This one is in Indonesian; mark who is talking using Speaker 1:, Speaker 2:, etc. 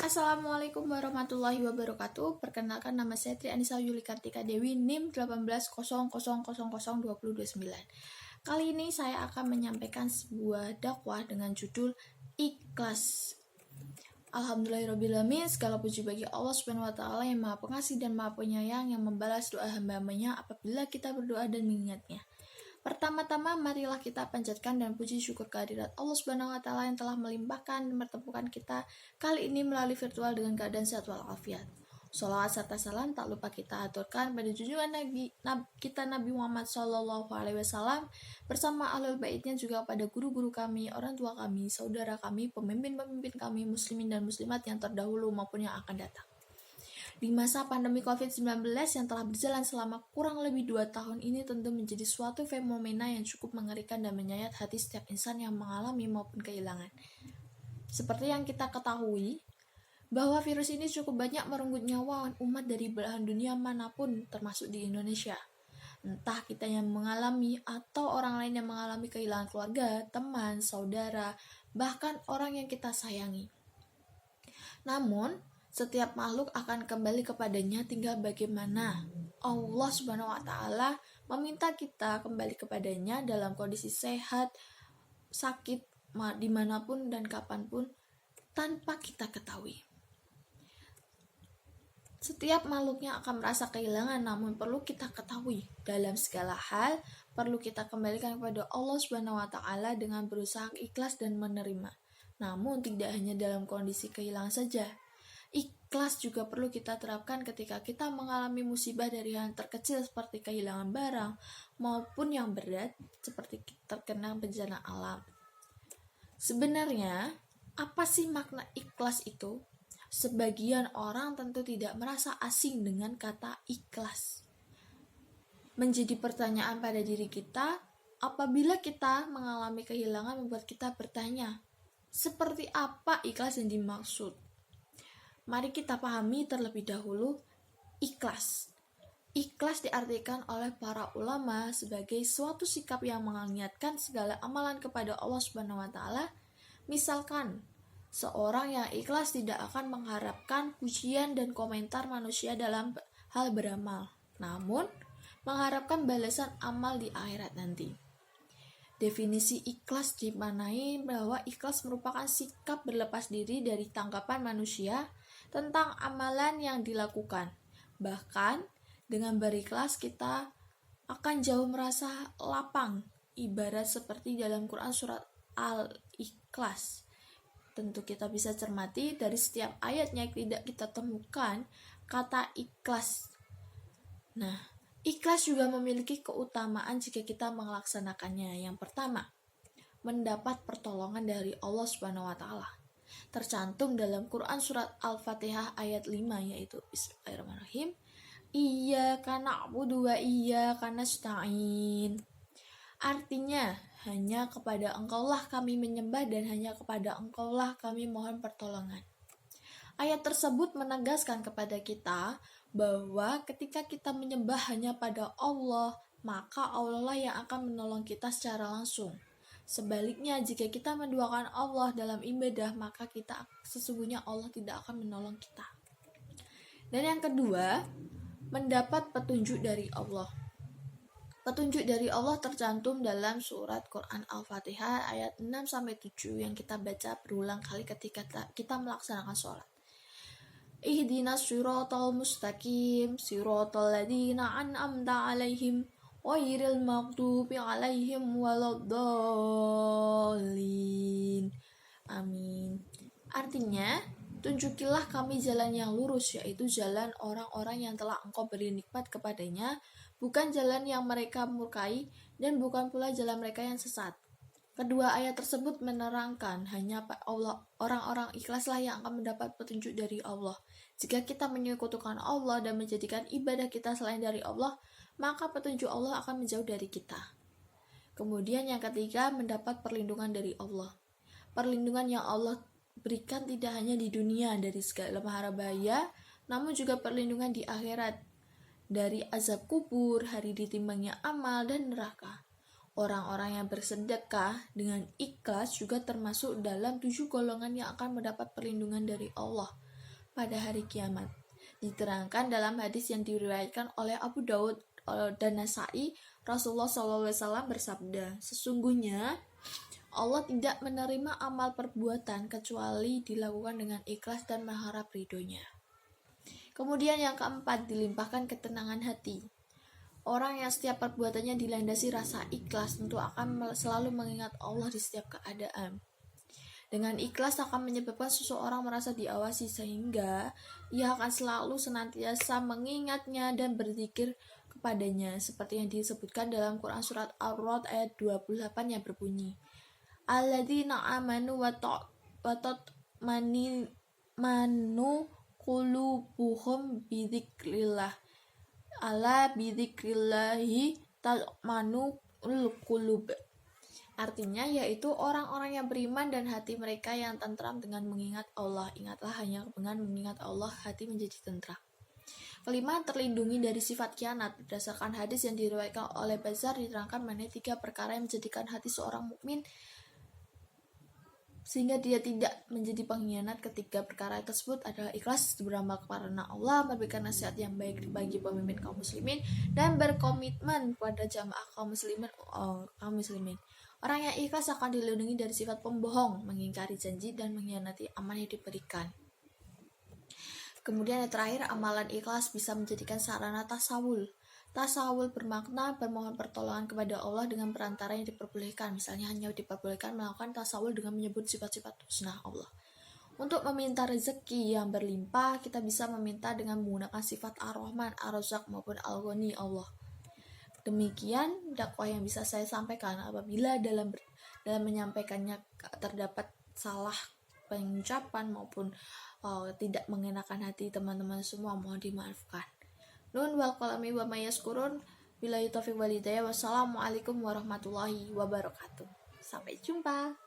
Speaker 1: Assalamualaikum warahmatullahi wabarakatuh. Perkenalkan, nama saya Tri Anissa Yuli Kartika Dewi, NIM 1800002029. Kali ini saya akan menyampaikan sebuah dakwah dengan judul Ikhlas. Alhamdulillahirrahmanirrahim, segala puji bagi Allah Subhanahu wa Ta'ala yang Maha Pengasih dan Maha Penyayang, yang membalas doa hamba-hambanya apabila kita berdoa dan mengingatnya. Pertama-tama, marilah kita panjatkan dan puji syukur kehadirat Allah Subhanahu wa Ta'ala yang telah melimpahkan dan mempertemukan kita kali ini melalui virtual dengan keadaan sehat walafiat. Sholawat serta salam tak lupa kita aturkan pada junjungan Nabi Muhammad SAW bersama ahlul baitnya, juga pada guru-guru kami, orang tua kami, saudara kami, pemimpin-pemimpin kami, muslimin dan muslimat yang terdahulu maupun yang akan datang. Di masa pandemi COVID-19 yang telah berjalan selama kurang lebih 2 tahun ini tentu menjadi suatu fenomena yang cukup mengerikan dan menyayat hati setiap insan yang mengalami maupun kehilangan. Seperti yang kita ketahui, bahwa virus ini cukup banyak merenggut nyawa umat dari belahan dunia manapun, termasuk di Indonesia. Entah kita yang mengalami atau orang lain yang mengalami kehilangan keluarga, teman, saudara, bahkan orang yang kita sayangi. Namun, setiap makhluk akan kembali kepadanya, tinggal bagaimana Allah Subhanahu wa Ta'ala meminta kita kembali kepadanya dalam kondisi sehat, sakit, dimanapun dan kapanpun, tanpa kita ketahui. Setiap makhluknya akan merasa kehilangan, namun perlu kita ketahui, dalam segala hal perlu kita kembalikan kepada Allah Subhanahu wa Ta'ala dengan berusaha ikhlas dan menerima. Namun tidak hanya dalam kondisi kehilangan saja. Ikhlas juga perlu kita terapkan ketika kita mengalami musibah dari hal terkecil seperti kehilangan barang maupun yang berat seperti terkena bencana alam. Sebenarnya, apa sih makna ikhlas itu? Sebagian orang tentu tidak merasa asing dengan kata ikhlas. Menjadi pertanyaan pada diri kita, apabila kita mengalami kehilangan membuat kita bertanya, seperti apa ikhlas yang dimaksud? Mari kita pahami terlebih dahulu ikhlas. Ikhlas diartikan oleh para ulama sebagai suatu sikap yang mengingatkan segala amalan kepada Allah Subhanahu wa Ta'ala. Misalkan, seorang yang ikhlas tidak akan mengharapkan pujian dan komentar manusia dalam hal beramal, namun mengharapkan balasan amal di akhirat nanti. Definisi ikhlas dimaknai bahwa ikhlas merupakan sikap berlepas diri dari tanggapan manusia tentang amalan yang dilakukan. Bahkan dengan berikhlas kita akan jauh merasa lapang, ibarat seperti dalam Quran surat Al-Ikhlas. Tentu kita bisa cermati dari setiap ayatnya tidak kita temukan kata ikhlas. Nah, ikhlas juga memiliki keutamaan jika kita melaksanakannya. Yang pertama, mendapat pertolongan dari Allah Subhanahu wa Ta'ala. Tercantum dalam Quran surat Al-Fatihah ayat 5, yaitu Bismillahirrahmanirrahim, Iyyaka na'budu wa iyyaka nasta'in. Artinya, hanya kepada Engkaulah kami menyembah dan hanya kepada Engkaulah kami mohon pertolongan. Ayat tersebut menegaskan kepada kita bahwa ketika kita menyembah hanya pada Allah, maka Allah lah yang akan menolong kita secara langsung. Sebaliknya, jika kita menduakan Allah dalam ibadah, maka sesungguhnya Allah tidak akan menolong kita. Dan yang kedua, mendapat petunjuk dari Allah. Petunjuk dari Allah tercantum dalam surat Quran Al-Fatihah ayat 6-7 yang kita baca berulang kali ketika kita melaksanakan sholat. Ihdinas siratal mustaqim, siratal ladzina an'amta 'alaihim ghairil maghdubi 'alaihim waladdallin. Amin. Artinya, tunjukilah kami jalan yang lurus, yaitu jalan orang-orang yang telah Engkau beri nikmat kepadanya, bukan jalan yang mereka murkai dan bukan pula jalan mereka yang sesat. Kedua ayat tersebut menerangkan hanya orang-orang ikhlaslah yang akan mendapat petunjuk dari Allah. Jika kita menyekutukan Allah dan menjadikan ibadah kita selain dari Allah, maka petunjuk Allah akan menjauh dari kita. Kemudian yang ketiga, mendapat perlindungan dari Allah. Perlindungan yang Allah berikan tidak hanya di dunia dari segala mahara bahaya, namun juga perlindungan di akhirat dari azab kubur, hari ditimbangnya amal, dan neraka. Orang-orang yang bersedekah dengan ikhlas juga termasuk dalam 7 golongan yang akan mendapat perlindungan dari Allah. pada hari kiamat. Diterangkan dalam hadis yang diriwayatkan oleh Abu Daud dan Nasai, Rasulullah SAW bersabda, sesungguhnya Allah tidak menerima amal perbuatan kecuali dilakukan dengan ikhlas dan mengharap ridhonya. Kemudian yang keempat, dilimpahkan ketenangan hati. Orang yang setiap perbuatannya dilandasi rasa ikhlas tentu akan selalu mengingat Allah di setiap keadaan. Dengan ikhlas akan menyebabkan seseorang merasa diawasi sehingga ia akan selalu senantiasa mengingatnya dan berzikir kepadanya, seperti yang disebutkan dalam Quran surat Ar-Ra'd ayat 28 yang berbunyi, alladzina amanu wa tatma'innu qulubuhum bidzikrillah ala bidzikrillahi tatma'inul qulub. Artinya yaitu orang-orang yang beriman dan hati mereka yang tentram dengan mengingat Allah. Ingatlah, hanya dengan mengingat Allah hati menjadi tentram. Kelima, terlindungi dari sifat khianat. Berdasarkan hadis yang diriwayatkan oleh Bazar, diterangkan mengenai 3 perkara yang menjadikan hati seorang mukmin sehingga dia tidak menjadi pengkhianat. Ketiga perkara tersebut adalah ikhlas beramal karena Allah, memberikan nasihat yang baik bagi pemimpin kaum muslimin, dan berkomitmen pada jamaah kaum muslimin. Orang yang ikhlas akan dilindungi dari sifat pembohong, mengingkari janji, dan mengkhianati amanah yang diberikan. Kemudian yang terakhir, amalan ikhlas bisa menjadikan sarana tasawul. Tasawul bermakna bermohon pertolongan kepada Allah dengan perantara yang diperbolehkan. Misalnya hanya diperbolehkan melakukan tasawul dengan menyebut sifat-sifat husna Allah. Untuk meminta rezeki yang berlimpah, kita bisa meminta dengan menggunakan sifat Ar-Rahman, Ar-Razzaq maupun Al-Ghani Allah. Demikian dakwah yang bisa saya sampaikan. Apabila dalam menyampaikannya terdapat salah pengucapan maupun tidak mengenakan hati teman-teman semua, mohon dimaafkan. Nun wal qalami wa may yaskurun. Billahi taufiq wal hidayah. Wassalamualaikum warahmatullahi wabarakatuh. Sampai jumpa.